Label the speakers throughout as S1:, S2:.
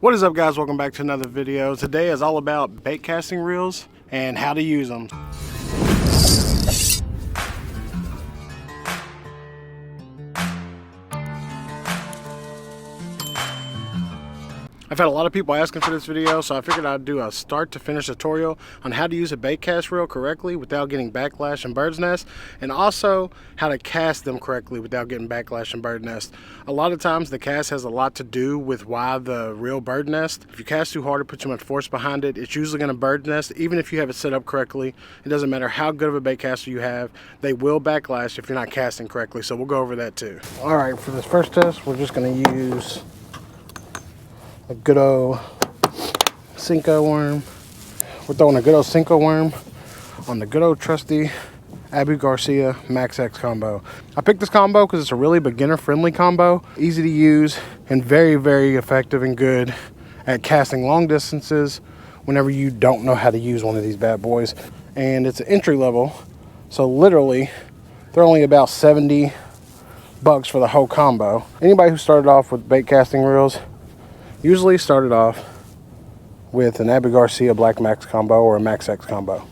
S1: What is up, guys? Welcome back to another video. Today is all about bait casting reels and how to use them. I've had a lot of people asking for this video, so I figured I'd do a start to finish tutorial on how to use a bait cast reel correctly without getting backlash and bird's nest, and also how to cast them correctly without getting backlash and bird nest. A lot of times the cast has a lot to do with why the reel bird nest. If you cast too hard or put too much force behind it, it's usually going to bird nest. Even if you have it set up correctly, it doesn't matter how good of a bait caster you have, they will backlash if you're not casting correctly, so we'll go over that too. All right, for this first test, we're just going to use a good old Cinco worm. We're throwing a good old Cinco worm on the good old trusty Abu Garcia Max X combo. I picked this combo because it's a really beginner friendly combo, easy to use and very, very effective and good at casting long distances whenever you don't know how to use one of these bad boys. And it's an entry level, so literally they're only about 70 bucks for the whole combo. Anybody who started off with bait casting reels usually started off with an Abu Garcia Black Max combo or a Max X combo.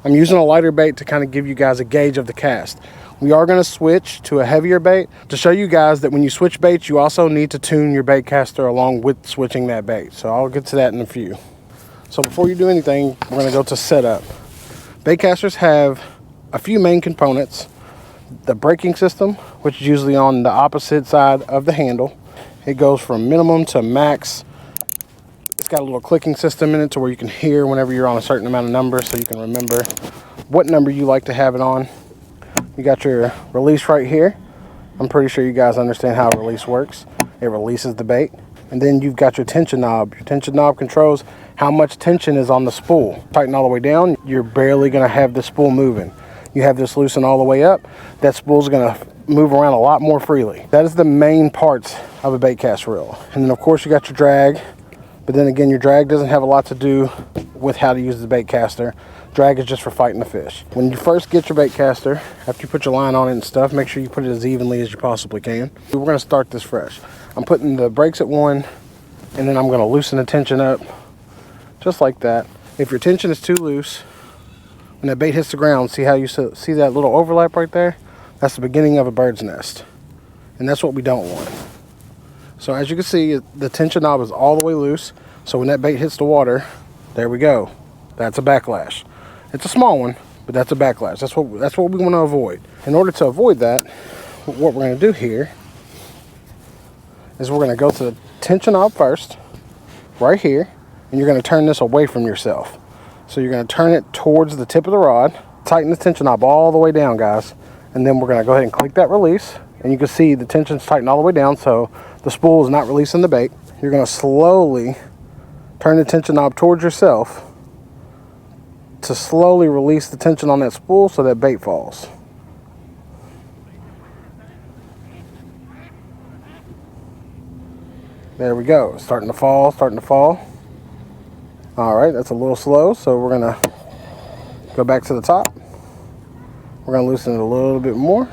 S1: I'm using a lighter bait to kind of give you guys a gauge of the cast. We are going to switch to a heavier bait to show you guys that when you switch baits, you also need to tune your bait caster along with switching that bait. So I'll get to that in a few. So before you do anything, we're going to go to setup. Bait casters have a few main components. The braking system, which is usually on the opposite side of the handle. It goes from minimum to max. It's got a little clicking system in it to where you can hear whenever you're on a certain amount of numbers, so you can remember what number you like to have it on. You got your release right here. I'm pretty sure you guys understand how a release works. It releases the bait. And then you've got your tension knob. Your tension knob controls how much tension is on the spool. Tighten all the way down, you're barely gonna have the spool moving. You have this loosen all the way up, that spool's gonna move around a lot more freely. That is the main parts of a bait cast reel. And then of course you got your drag, but then again your drag doesn't have a lot to do with how to use the bait caster. Drag is just for fighting the fish. When you first get your bait caster, after you put your line on it and stuff, make sure you put it as evenly as you possibly can. We're gonna start this fresh. I'm putting the brakes at 1, and then I'm gonna loosen the tension up, just like that. If your tension is too loose, when that bait hits the ground, see how you see that little overlap right there? That's the beginning of a bird's nest. And that's what we don't want. So as you can see, the tension knob is all the way loose. So when that bait hits the water, there we go. That's a backlash. It's a small one, but that's a backlash. That's what we want to avoid. In order to avoid that, what we're going to do here is we're going to go to the tension knob first, right here, and you're going to turn this away from yourself. So you're going to turn it towards the tip of the rod, tighten the tension knob all the way down, guys, and then we're going to go ahead and click that release, and you can see the tension's tightened all the way down, so the spool is not releasing the bait. You're going to slowly turn the tension knob towards yourself to slowly release the tension on that spool so that bait falls. There we go. It's starting to fall, starting to fall. All right, that's a little slow, so we're gonna go back to the top. We're gonna loosen it a little bit more.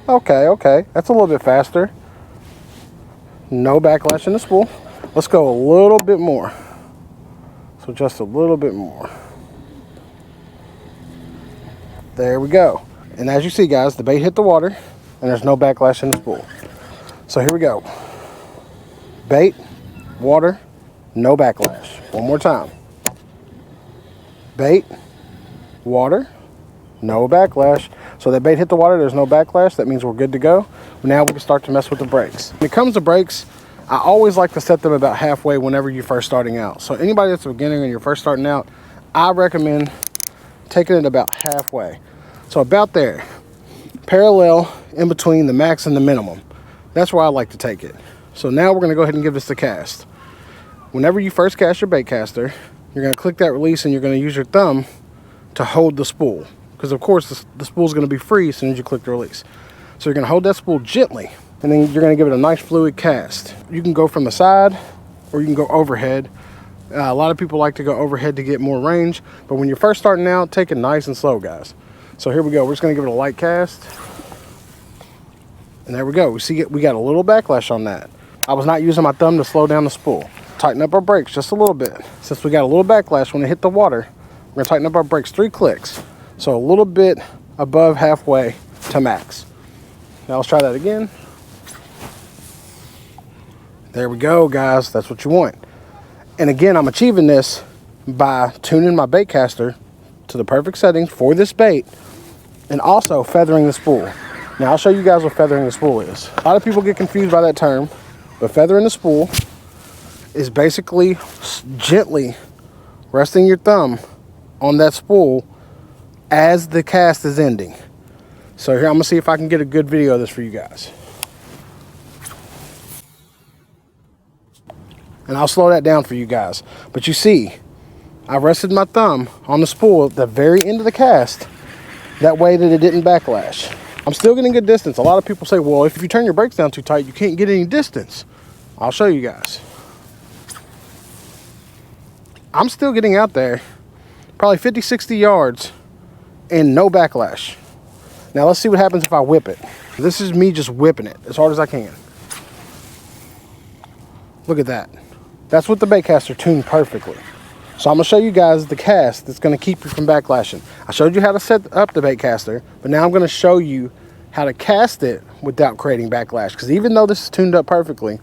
S1: Okay, that's a little bit faster. No backlash in the spool. Let's go a little bit more. So just a little bit more. There we go. And as you see, guys, the bait hit the water and there's no backlash in the spool. So here we go. Bait, water, no backlash. One more time. Bait, water, no backlash. So that bait hit the water, there's no backlash. That means we're good to go. Now we can start to mess with the brakes. When it comes to brakes, I always like to set them about halfway whenever you're first starting out. So anybody that's a beginner and you're first starting out, I recommend taking it about halfway. So about there, parallel in between the max and the minimum. That's where I like to take it. So now we're gonna go ahead and give this a cast. Whenever you first cast your bait caster, you're gonna click that release and you're gonna use your thumb to hold the spool. Because of course the spool is gonna be free as soon as you click the release. So you're gonna hold that spool gently and then you're gonna give it a nice fluid cast. You can go from the side or you can go overhead. A lot of people like to go overhead to get more range, but when you're first starting out, take it nice and slow, guys. So here we go, we're just gonna give it a light cast. And there we go, we got a little backlash on that. I was not using my thumb to slow down the spool. Tighten up our brakes just a little bit. Since we got a little backlash when it hit the water, we're gonna tighten up our brakes 3 clicks. So a little bit above halfway to max. Now let's try that again. There we go, guys. That's what you want. And again, I'm achieving this by tuning my bait caster to the perfect settings for this bait and also feathering the spool. Now I'll show you guys what feathering the spool is. A lot of people get confused by that term, but feathering the spool is basically gently resting your thumb on that spool as the cast is ending. So here, I'm gonna see if I can get a good video of this for you guys. And I'll slow that down for you guys. But you see, I rested my thumb on the spool at the very end of the cast, that way that it didn't backlash. I'm still getting good distance. A lot of people say, well, if you turn your brakes down too tight, you can't get any distance. I'll show you guys. I'm still getting out there, probably 50, 60 yards, and no backlash. Now let's see what happens if I whip it. This is me just whipping it as hard as I can. Look at that. That's what the baitcaster tuned perfectly. So I'm gonna show you guys the cast that's gonna keep you from backlashing. I showed you how to set up the baitcaster, but now I'm gonna show you how to cast it without creating backlash. Because even though this is tuned up perfectly,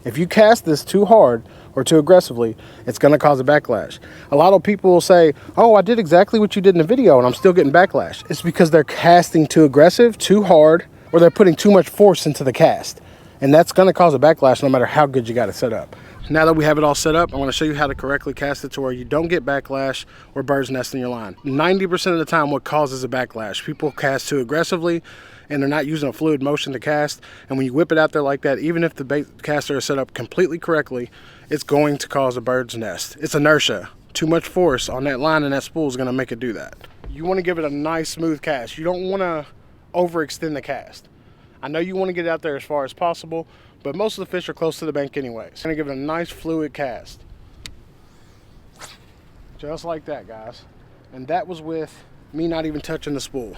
S1: if you cast this too hard or too aggressively, it's gonna cause a backlash. A lot of people will say, oh, I did exactly what you did in the video and I'm still getting backlash. It's because they're casting too aggressive, too hard, or they're putting too much force into the cast. And that's gonna cause a backlash no matter how good you got it set up. Now that we have it all set up, I want to show you how to correctly cast it to where you don't get backlash or bird's nest in your line. 90% of the time what causes a backlash, people cast too aggressively and they're not using a fluid motion to cast. And when you whip it out there like that, even if the bait caster is set up completely correctly, it's going to cause a bird's nest. It's inertia. Too much force on that line and that spool is going to make it do that. You want to give it a nice smooth cast. You don't want to overextend the cast. I know you want to get it out there as far as possible, but most of the fish are close to the bank anyways. I'm gonna give it a nice fluid cast. Just like that, guys. And that was with me not even touching the spool.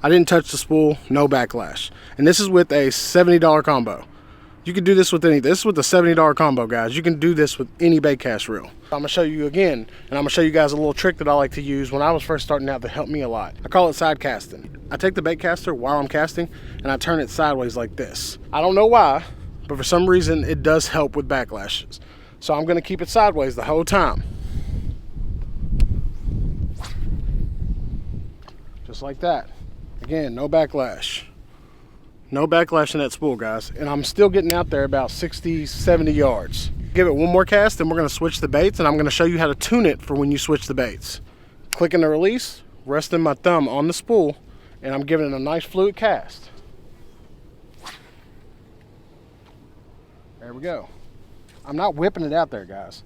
S1: I didn't touch the spool, no backlash. And this is with a $70 combo. You can do this with this is with a $70 combo, guys. You can do this with any bait cast reel. I'm gonna show you again, and I'm gonna show you guys a little trick that I like to use when I was first starting out that helped me a lot. I call it side casting. I take the bait caster while I'm casting and I turn it sideways like this. I don't know why, but for some reason it does help with backlashes. So I'm gonna keep it sideways the whole time. Just like that. Again, no backlash. No backlash in that spool, guys. And I'm still getting out there about 60, 70 yards. Give it one more cast and we're gonna switch the baits, and I'm gonna show you how to tune it for when you switch the baits. Clicking the release, resting my thumb on the spool, and I'm giving it a nice fluid cast. There we go. I'm not whipping it out there, guys.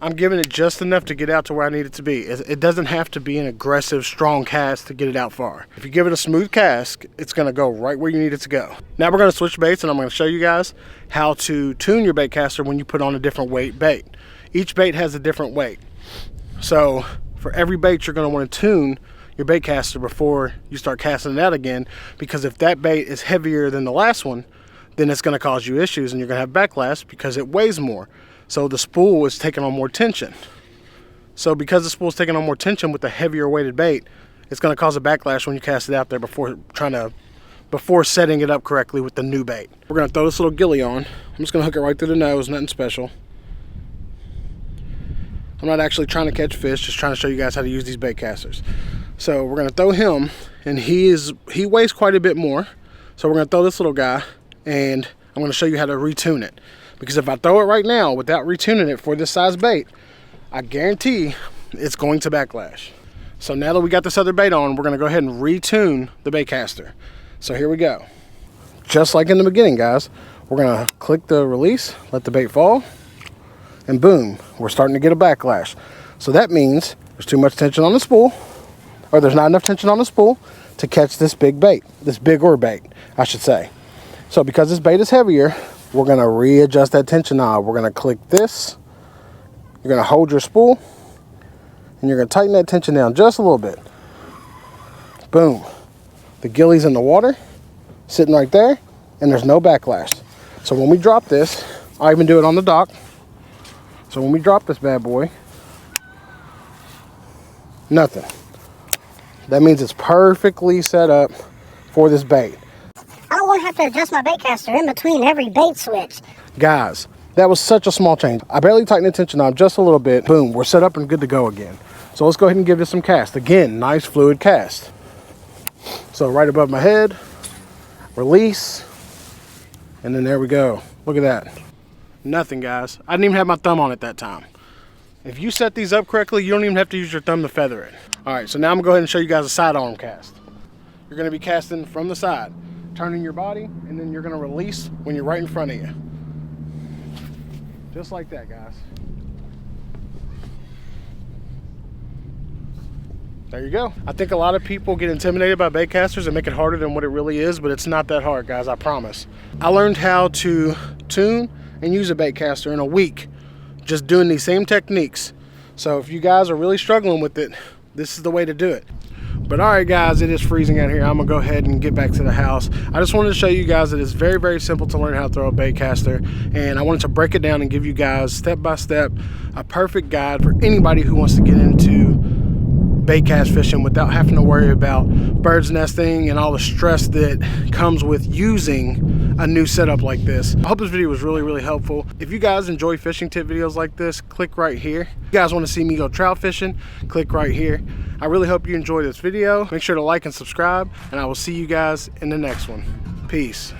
S1: I'm giving it just enough to get out to where I need it to be. It doesn't have to be an aggressive, strong cast to get it out far. If you give it a smooth cast, it's gonna go right where you need it to go. Now we're gonna switch baits, and I'm gonna show you guys how to tune your bait caster when you put on a different weight bait. Each bait has a different weight. So for every bait, you're gonna wanna tune your bait caster before you start casting it out again, because if that bait is heavier than the last one, then it's gonna cause you issues and you're gonna have backlash because it weighs more. So the spool is taking on more tension. So because the spool is taking on more tension with the heavier weighted bait, it's gonna cause a backlash when you cast it out there before setting it up correctly with the new bait. We're gonna throw this little gilly on. I'm just gonna hook it right through the nose, nothing special. I'm not actually trying to catch fish, just trying to show you guys how to use these bait casters. So we're gonna throw him, and he weighs quite a bit more. So we're gonna throw this little guy, and I'm gonna show you how to retune it. Because if I throw it right now without retuning it for this size bait, I guarantee it's going to backlash. So now that we got this other bait on, we're gonna go ahead and retune the bait caster. So here we go. Just like in the beginning, guys, we're gonna click the release, let the bait fall, and boom, we're starting to get a backlash. So that means there's too much tension on the spool, or there's not enough tension on the spool to catch this big bait, this bigger bait, I should say. So because this bait is heavier, we're gonna readjust that tension knob. We're gonna click this, you're gonna hold your spool, and you're gonna tighten that tension down just a little bit. Boom. The gilly's in the water, sitting right there, and there's no backlash. So when we drop this, I even do it on the dock. So when we drop this bad boy, nothing. That means it's perfectly set up for this bait.
S2: I don't want to have to adjust my baitcaster in between every bait switch.
S1: Guys, that was such a small change. I barely tightened the tension knob just a little bit. Boom, we're set up and good to go again. So let's go ahead and give this some cast. Again, nice fluid cast. So right above my head, release, and then there we go. Look at that. Nothing, guys. I didn't even have my thumb on it that time. If you set these up correctly, you don't even have to use your thumb to feather it. All right, so now I'm gonna go ahead and show you guys a side arm cast. You're gonna be casting from the side, turning your body, and then you're gonna release when you're right in front of you. Just like that, guys. There you go. I think a lot of people get intimidated by bait casters and make it harder than what it really is, but it's not that hard, guys, I promise. I learned how to tune and use a bait caster in a week, just doing these same techniques. So if you guys are really struggling with it, this is the way to do it. But all right, guys, it is freezing out here. I'm gonna go ahead and get back to the house. I just wanted to show you guys that it's very, very simple to learn how to throw a bait caster, and I wanted to break it down and give you guys step by step a perfect guide for anybody who wants to get into bait cast fishing without having to worry about birds nesting and all the stress that comes with using a new setup like this. I hope this video was really, really helpful. If you guys enjoy fishing tip videos like this, click right here. If you guys want to see me go trout fishing, click right here. I really hope you enjoyed this video. Make sure to like and subscribe, and I will see you guys in the next one. Peace.